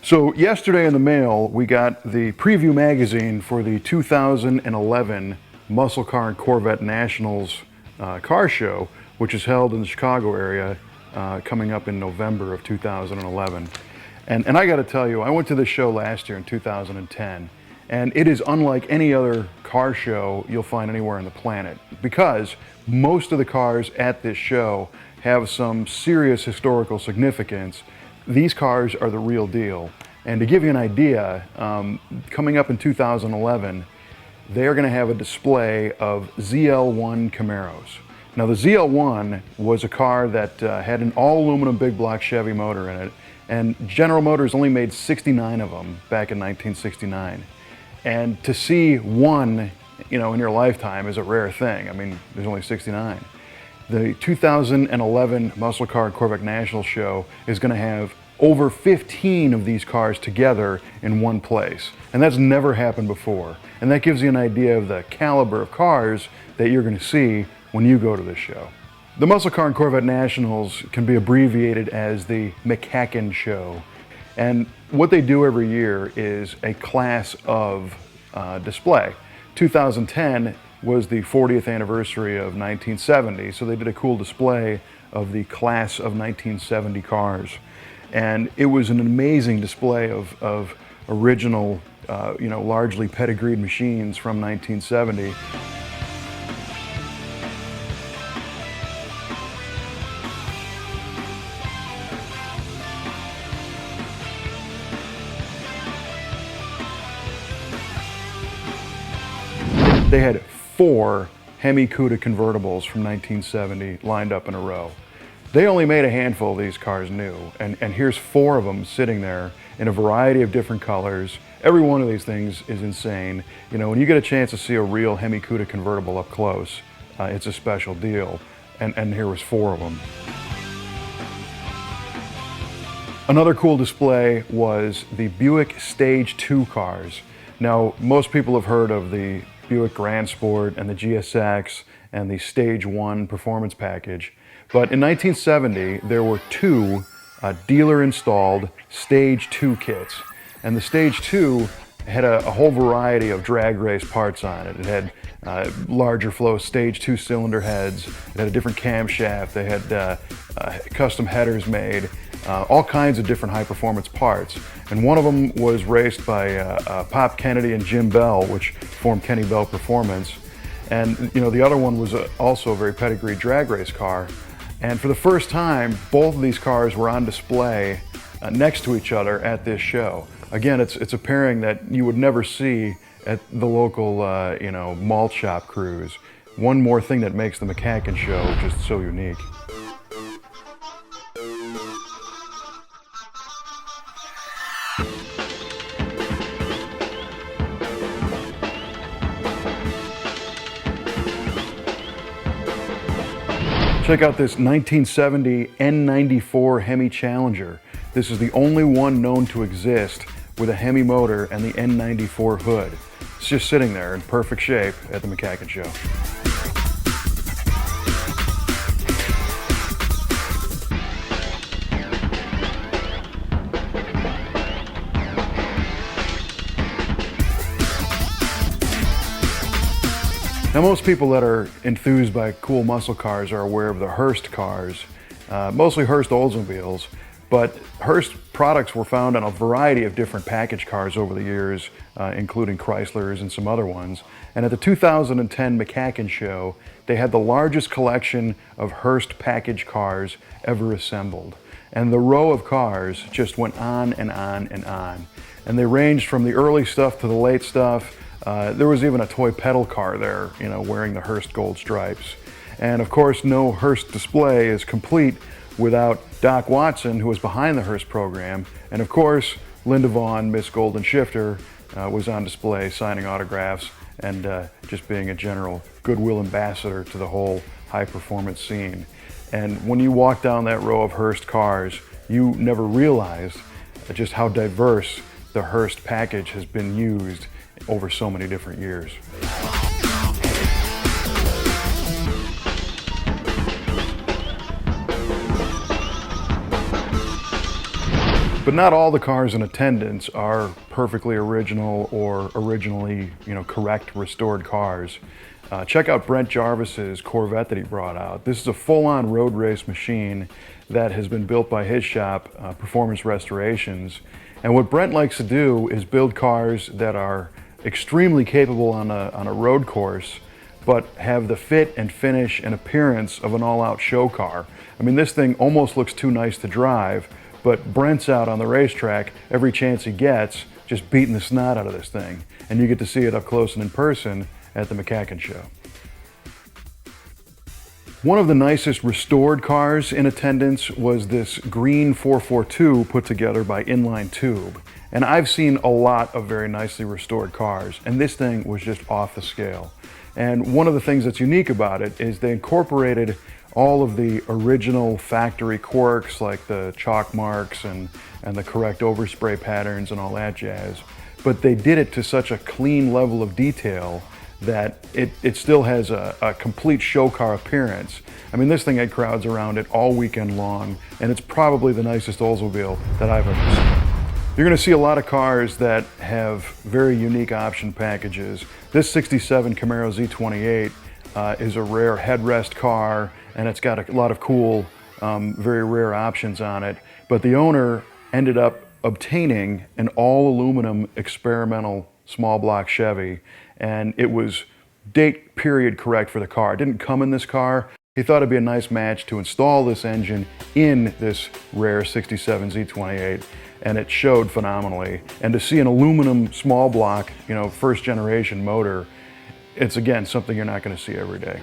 So yesterday in the mail, we got the preview magazine for the 2011 Muscle Car and Corvette Nationals car show, which is held in the Chicago area coming up in November of 2011. And I got to tell you, I went to this show last year in 2010, and it is unlike any other car show you'll find anywhere on the planet, because most of the cars at this show have some serious historical significance. These cars are the real deal. And to give you an idea, coming up in 2011, they are going to have a display of ZL1 Camaros. Now the ZL1 was a car that had an all-aluminum big block Chevy motor in it, and General Motors only made 69 of them back in 1969. And to see one, in your lifetime is a rare thing. I mean, there's only 69. The 2011 Muscle Car and Corvette National Show is going to have over 15 of these cars together in one place. And that's never happened before. And that gives you an idea of the caliber of cars that you're going to see when you go to this show. The Muscle Car and Corvette Nationals can be abbreviated as the MCACN show. And what they do every year is a class of display. 2010 was the 40th anniversary of 1970, so they did a cool display of the class of 1970 cars. And it was an amazing display of original, largely pedigreed machines from 1970. They had 4 Hemi Cuda convertibles from 1970 lined up in a row. They only made a handful of these cars new, and here's 4 of them sitting there in a variety of different colors. Every one of these things is insane. When you get a chance to see a real Hemi Cuda convertible up close, it's a special deal, and here was 4 of them. Another cool display was the Buick Stage 2 cars. Now, most people have heard of the Buick Grand Sport and the GSX and the Stage 1 performance package. But in 1970, there were 2 dealer-installed Stage 2 kits. And the Stage 2 had a whole variety of drag race parts on it. It had larger flow Stage 2 cylinder heads. It had a different camshaft. They had custom headers made. All kinds of different high-performance parts. And one of them was raced by Pop Kennedy and Jim Bell, which formed Kenny Bell Performance. And the other one was also a very pedigreed drag race car. And for the first time, both of these cars were on display next to each other at this show. Again, it's a pairing that you would never see at the local malt shop cruise. One more thing that makes the MCACN show just so unique. Check out this 1970 N94 Hemi Challenger. This is the only one known to exist with a Hemi motor and the N94 hood. It's just sitting there in perfect shape at the MCACN show. Now, most people that are enthused by cool muscle cars are aware of the Hurst cars, mostly Hurst Oldsmobiles, but Hurst products were found on a variety of different package cars over the years, including Chryslers and some other ones. And at the 2010 MCACN show, they had the largest collection of Hurst package cars ever assembled. And the row of cars just went on and on and on. And they ranged from the early stuff to the late stuff. There was even a toy pedal car there, wearing the Hurst gold stripes. And of course, no Hurst display is complete without Doc Watson, who was behind the Hurst program. And of course, Linda Vaughn, Miss Golden Shifter, was on display signing autographs and just being a general goodwill ambassador to the whole high performance scene. And when you walk down that row of Hurst cars, you never realized just how diverse the Hurst package has been used over so many different years. But not all the cars in attendance are perfectly original or originally, correct restored cars. Check out Brent Jarvis's Corvette that he brought out. This is a full-on road race machine that has been built by his shop, Performance Restorations. And what Brent likes to do is build cars that are extremely capable on a road course, but have the fit and finish and appearance of an all-out show car. I mean, this thing almost looks too nice to drive, but Brent's out on the racetrack every chance he gets, just beating the snot out of this thing. And you get to see it up close and in person at the MCACN show. One of the nicest restored cars in attendance was this green 442 put together by Inline Tube. And I've seen a lot of very nicely restored cars, and this thing was just off the scale. And one of the things that's unique about it is they incorporated all of the original factory quirks like the chalk marks and the correct overspray patterns and all that jazz. But they did it to such a clean level of detail that it still has a complete show car appearance. I mean, this thing had crowds around it all weekend long, and it's probably the nicest Oldsmobile that I've ever seen. You're going to see a lot of cars that have very unique option packages. This 67 Camaro Z28 is a rare headrest car, and it's got a lot of cool, very rare options on it. But the owner ended up obtaining an all-aluminum experimental small block Chevy, and it was date period correct for the car. It didn't come in this car. He thought it'd be a nice match to install this engine in this rare 67 Z28, and it showed phenomenally. And to see an aluminum small block, first generation motor, it's again something you're not going to see every day.